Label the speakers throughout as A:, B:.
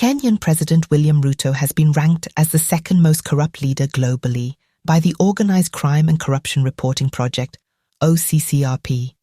A: Kenyan President William Ruto has been ranked as the second most corrupt leader globally by the Organized Crime and Corruption Reporting Project, OCCRP.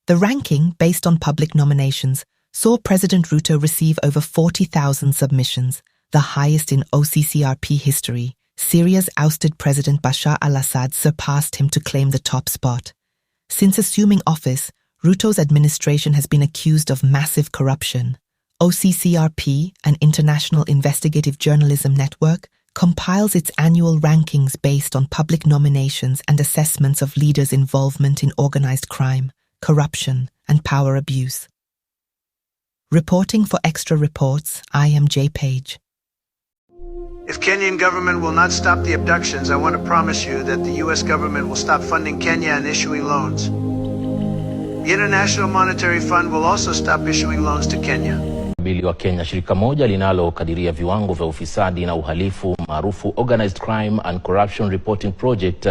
A: The ranking, based on public nominations, saw President Ruto receive over 40,000 submissions, the highest in OCCRP history. Syria's ousted President Bashar al-Assad surpassed him to claim the top spot. Since assuming office, Ruto's administration has been accused of massive corruption. OCCRP, an international investigative journalism network, compiles its annual rankings based on public nominations and assessments of leaders' involvement in organized crime, corruption, and power abuse. Reporting for Extra Reports, I am Jay Page.
B: If Kenyan government will not stop the abductions, I want to promise you that the U.S. government will stop funding Kenya and issuing loans. The International Monetary Fund will also stop issuing loans to Kenya.
C: Bili wa Kenya, shirika moja linalokadiria viwango vya ufisadi na uhalifu maarufu Organized Crime and Corruption Reporting Project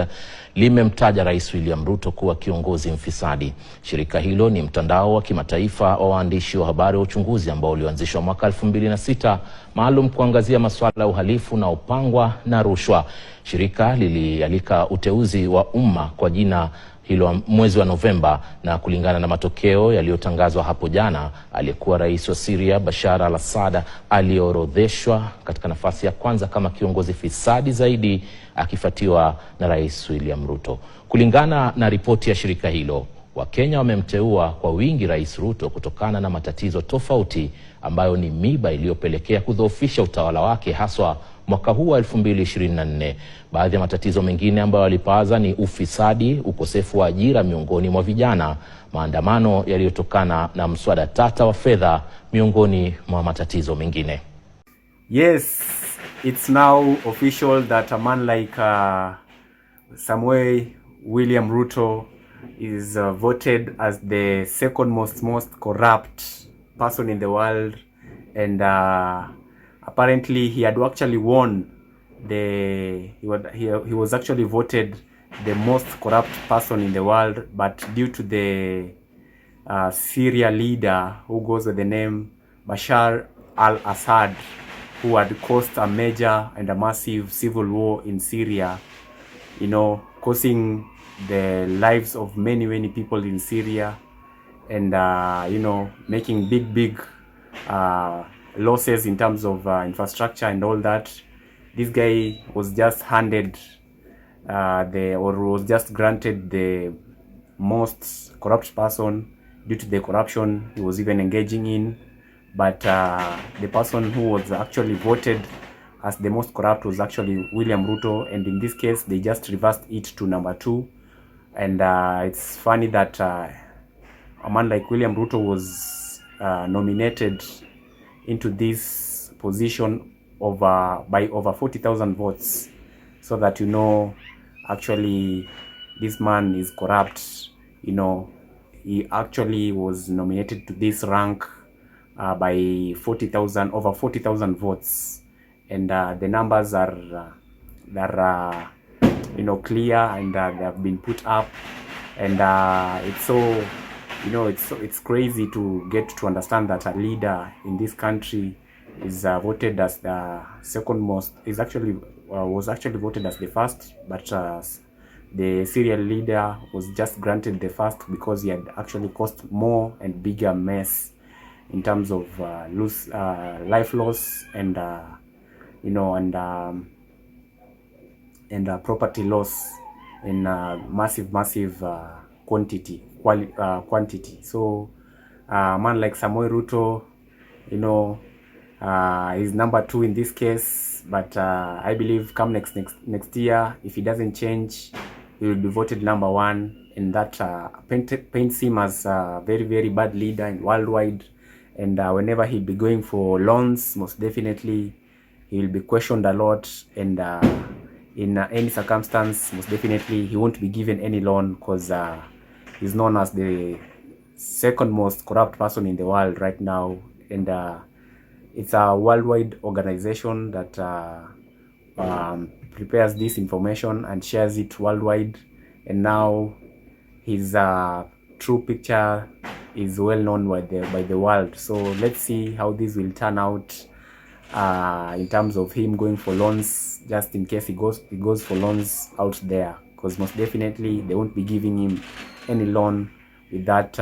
C: limemtaja Rais William Ruto kuwa kiongozi mfisadi. Shirika hilo ni mtandao wa kimataifa wa waandishi wa habari wa uchunguzi ambao ulioanzishwa mwaka 2006 maalum kuangazia masuala ya uhalifu na upangwa na rushwa. Shirika lilialika uteuzi wa umma kwa jina hilo mwezi wa Novemba, na kulingana na matokeo yaliyotangazwa hapo jana, aliyekuwa rais wa Syria Bashar al-Assad aliorodheshwa katika nafasi ya kwanza kama kiongozi fisadi zaidi, akifuatiwa na Rais William Ruto. Kulingana na ripoti ya shirika hilo, Wakenya wamemteua kwa wingi Rais Ruto kutokana na matatizo tofauti ambayo ni miba iliyopelekea kudhoofisha utawala wake haswa mwaka huu wa 2024. Baadhi ya matatizo mengine ambayo alipaza ni ufisadi, ukosefu wa ajira miongoni mwa vijana, maandamano yaliyotokana na mswada tata wa fedha, miongoni mwa matatizo mengine.
D: Yes, it's now official that a man like Samuel William Ruto is voted as the second most corrupt person in the world, and apparently he had actually won he was actually voted the most corrupt person in the world, but due to the Syria leader who goes with the name Bashar al-Assad, who had caused a major and a massive civil war in Syria, causing the lives of many people in Syria, and making big losses in terms of infrastructure and all that. This guy was just handed was just granted the most corrupt person due to the corruption he was even engaging in. But the person who was actually voted as the most corrupt was actually William Ruto, and in this case they just reversed it to number 2. And it's funny that a man like William Ruto was nominated into this position by over 40,000 votes, so that actually this man is corrupt. He actually was nominated to this rank by over 40,000 votes, and the numbers are clear, and they have been put up, and it's so it's crazy to get to understand that a leader in this country is voted as the second most, was actually voted as the first, but the Syrian leader was just granted the first because he had actually caused more and bigger mess in terms of life loss and property loss in massive quantity. So man like Samuel Ruto, is number 2 in this case, but I believe come next year, if he doesn't change, he will be voted number 1, and that paints him as a very bad leader and worldwide. And whenever he'll be going for loans, most definitely he will be questioned a lot, and in any circumstance, most definitely he won't be given any loan, because he's known as the second most corrupt person in the world right now. And it's a worldwide organization that prepares this information and shares it worldwide, and now his true picture is well known by the world. So let's see how this will turn out. in terms of him going for loans, just in case he goes for loans out there, because most definitely they won't be giving him any loan with that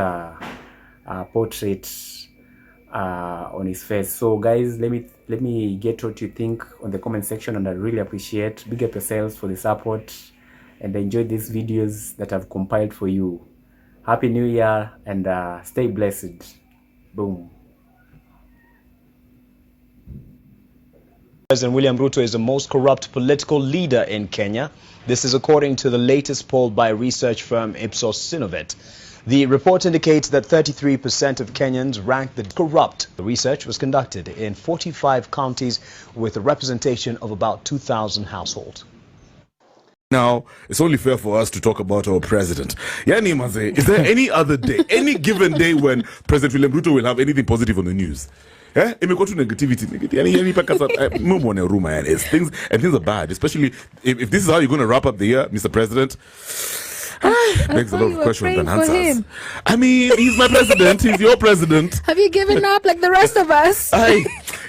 D: portrait on his face. So guys, let me get what you think on the comment section, and I really appreciate. Big up yourselves for the support, and enjoy these videos that I've compiled for you. Happy New Year, and stay blessed. Boom.
E: President William Ruto is the most corrupt political leader in Kenya. This is according to the latest poll by research firm Ipsos Synovate. The report indicates that 33% of Kenyans rank the corrupt. The research was conducted in 45 counties with a representation of about 2,000 households.
F: Now, it's only fair for us to talk about our president. Yani Maze, is there any other day, any given day when President William Ruto will have anything positive on the news? Imekuwa tu negativity. Things are bad, especially if this is how you're going to wrap up the year, Mr. President. Begs a lot of questions than answers. I mean, he's my president. He's your president.
G: Have you given up like the rest of us?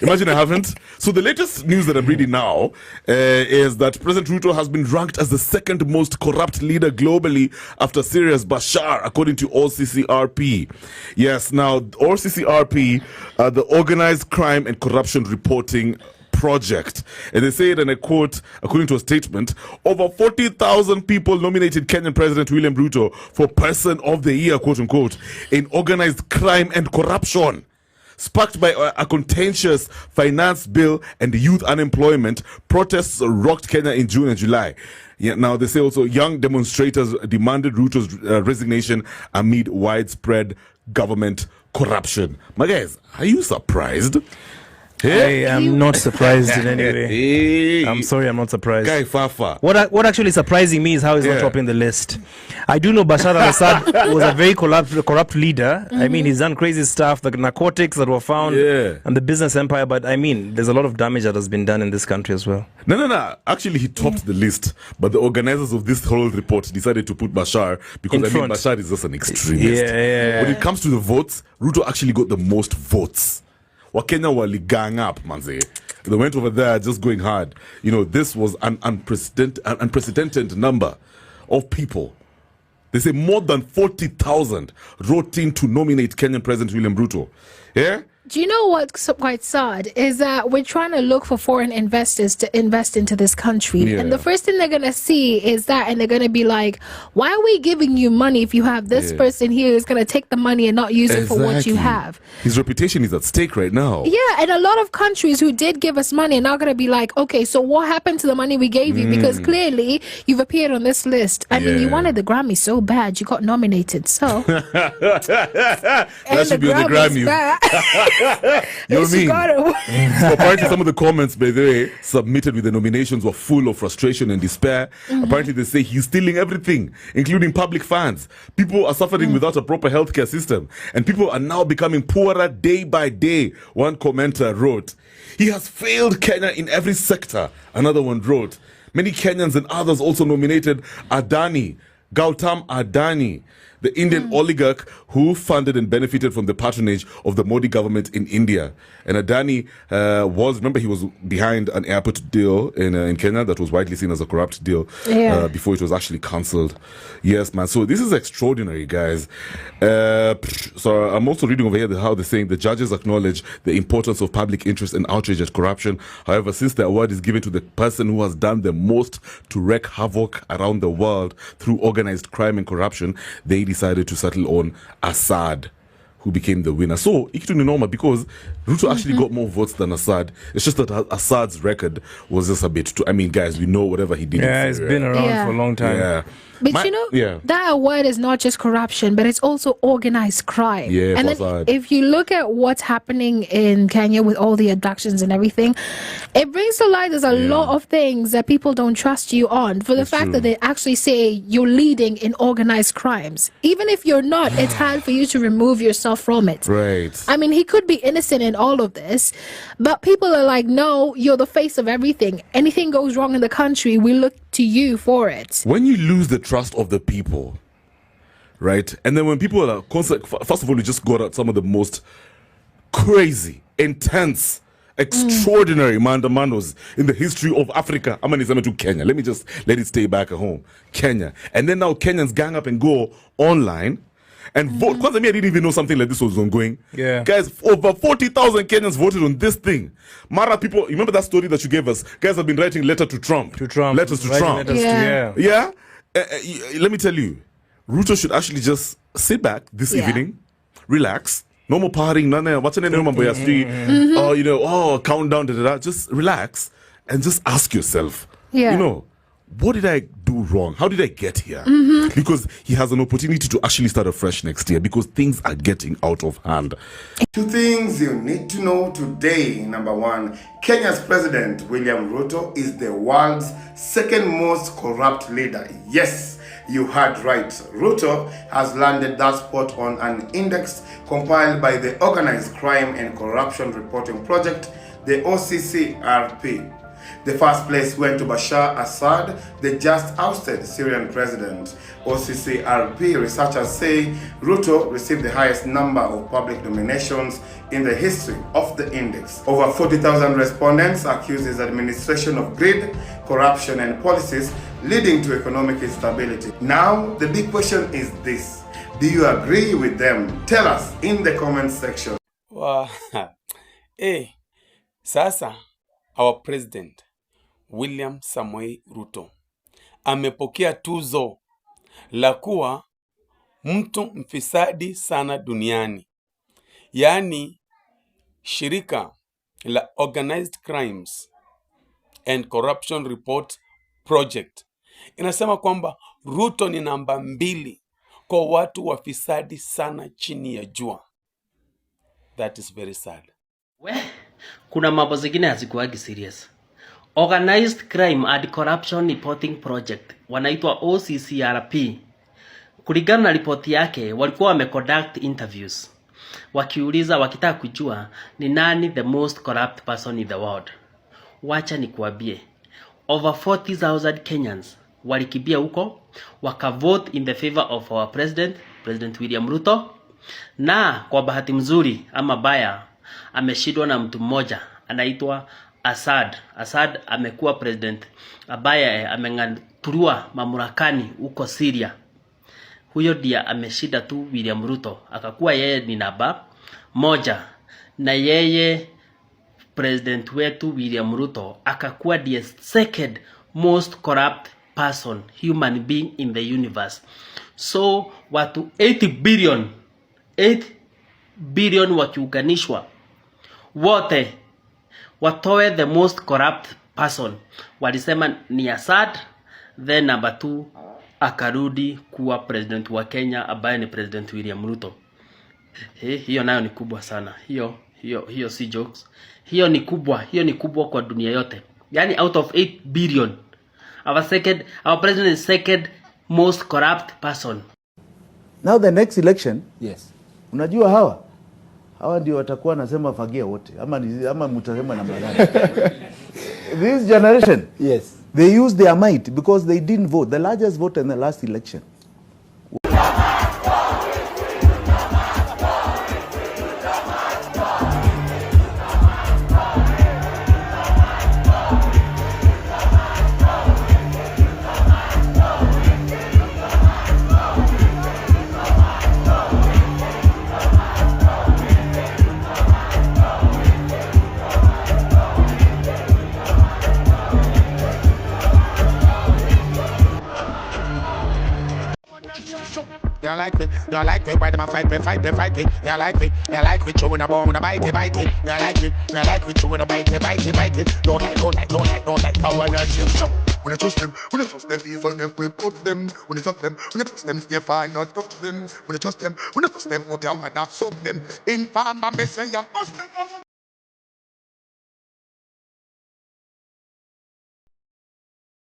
F: Imagine I haven't. So the latest news that I'm reading now is that President Ruto has been ranked as the second most corrupt leader globally after Syria's Bashar, according to OCCRP. Yes, now OCCRP, the Organized Crime and Corruption Reporting Project, and they say it, and I quote, according to a statement, over 40,000 people nominated Kenyan President William Ruto for Person of the Year, quote unquote, in organized crime and corruption. Sparked by a contentious finance bill and youth unemployment, protests rocked Kenya in June and July. Yeah, now they say also young demonstrators demanded Ruto's resignation amid widespread government corruption. My guys, are you surprised?
H: I am not surprised in any way. I'm sorry, I'm not surprised.
F: Guy Fafa.
H: What actually surprising me is how he's not topping the list. I do know Bashar al-Assad was a very corrupt leader. I mean, he's done crazy stuff, the narcotics that were found, and the business empire. But I mean, there's a lot of damage that has been done in this country as well.
F: No. Actually, he topped the list, but the organizers of this whole report decided to put Bashar because Bashar is just an extremist. When it comes to the votes, Ruto actually got the most votes. Wakenya wali gang up, manze. They went over there just going hard. You know, this was an unprecedented number of people. They say more than 40,000 wrote in to nominate Kenyan President William Ruto. Yeah?
G: Do you know what's quite sad is that we're trying to look for foreign investors to invest into this country. And the first thing they're going to see is that, and they're going to be like, why are we giving you money if you have this person here who's going to take the money and not use it for what you have?
F: His reputation is at stake right now.
G: Yeah, and a lot of countries who did give us money are now going to be like, okay, so what happened to the money we gave you? Because clearly you've appeared on this list. I mean, you wanted the Grammy so bad, you got nominated. So
F: that should be on the Grammy. You know what I mean? So apparently some of the comments, by the way, submitted with the nominations were full of frustration and despair. Apparently they say he's stealing everything, including public funds. People are suffering without a proper healthcare system, and people are now becoming poorer day by day. One commenter wrote, he has failed Kenya in every sector. Another one wrote, many Kenyans and others also nominated Gautam Adani, the Indian oligarch who funded and benefited from the patronage of the Modi government in India. And Adani he was behind an airport deal in Kenya that was widely seen as a corrupt deal before it was actually cancelled. Yes, man. So this is extraordinary, guys. So I'm also reading over here how they're saying the judges acknowledge the importance of public interest and outrage at corruption. However, since the award is given to the person who has done the most to wreak havoc around the world through organized crime and corruption, they decided to settle on Assad, who became the winner. So, ikitu ni normal because Ruto actually got more votes than Assad. It's just that Assad's record was just a bit too... I mean, guys, we know whatever he did.
H: Yeah, it's been around for a long time.
F: Yeah.
G: But that award is not just corruption, but it's also organized crime.
F: Yeah,
G: and then if you look at what's happening in Kenya with all the abductions and everything, it brings to light there's a lot of things that people don't trust you on for the fact that they actually say you're leading in organized crimes. Even if you're not, it's hard for you to remove yourself from it.
F: Right.
G: I mean, he could be innocent in all of this, but people are like, no, you're the face of everything. Anything goes wrong in the country, we look to you for it.
F: When you lose the trust of the people, right? And then when people are first of all, you just got out some of the most crazy, intense extraordinary mandamandos in the history of Africa. I'm going to Kenya. Let me just let it stay back at home. Kenya. And then now Kenyans gang up and go online and vote. Because I didn't even know something like this was ongoing.
H: Yeah.
F: Guys, over 40,000 Kenyans voted on this thing. Mara people, you remember that story that you gave us? Guys have been writing letter to Trump. Letters to Trump.
H: Letters
F: yeah? Let me tell you, Ruto should actually just sit back this evening, relax. No more partying, what's your name? Countdown, just relax and just ask yourself, what did I do wrong? How did I get here? Because he has an opportunity to actually start afresh next year because things are getting out of hand.
I: 2 things you need to know today. Number 1, Kenya's President William Ruto is the world's 2nd most corrupt leader. Yes, you heard right. Ruto has landed that spot on an index compiled by the Organized Crime and Corruption Reporting Project, the OCCRP. The first place went to Bashar Assad, the just ousted Syrian president. OCCRP researchers say Ruto received the highest number of public nominations in the history of the index. Over 40,000 respondents accused his administration of greed, corruption, and policies leading to economic instability. Now, the big question is this. Do you agree with them? Tell us in the comment section.
J: Wow. Hey, sasa our president William Samoei Ruto amepokea tuzo la kuwa mtu mfisadi sana duniani. Yaani shirika la Organized Crimes and Corruption Report Project inasema kwamba Ruto ni namba 2 kwa watu wafisadi sana chini ya jua. That is very sad.
K: Kuna mambo zingine hazikuwagi serious. Organized Crime and Corruption Reporting Project, wanaitwa OCCRP. Kulingana na ripoti yake, walikuwa wameconduct interviews, wakiuliza, wakitaka kujua ni nani the most corrupt person in the world. Wacha nikuambie, over 40,000 Kenyans walikibia huko, wakavote in the favor of our President William Ruto. Na kwa bahati mzuri ama baya, ameshindwa na mtu mmoja anaitwa Assad amekuwa president ambaye ameng'atuliwa mamlakani huko Syria. Huyo ndiye ameshinda tu William Ruto, akakuwa yeye ni namba 1, na yeye president wetu William Ruto akakuwa the 2nd most corrupt person, human being in the universe. So watu 8 billion wakiunganishwa wote watoe the most corrupt person, walisema ni Assad, then number 2 akarudi kuwa president wa Kenya ambaye ni President William Ruto. Hiyo nayo ni kubwa sana. Hiyo si jokes. Hiyo ni kubwa kwa dunia yote. Yani out of 8 billion, our president is 2nd most corrupt person.
L: Now the next election, yes. Unajua hawa ndio watakuwa nasema fagia wote ama mtasema namna gani? This generation, yes, they use their might because they didn't vote, the largest vote in the last election.
M: You like me, why them a fight me? You like me, chewing a bone, a bite it. You like me, chewing a bite it. Don't like, how I got you. When I trust them, even if we put them. When I trust them, stay fine, not touch them. When I trust them, what down and not sub them. In farm, I say, you must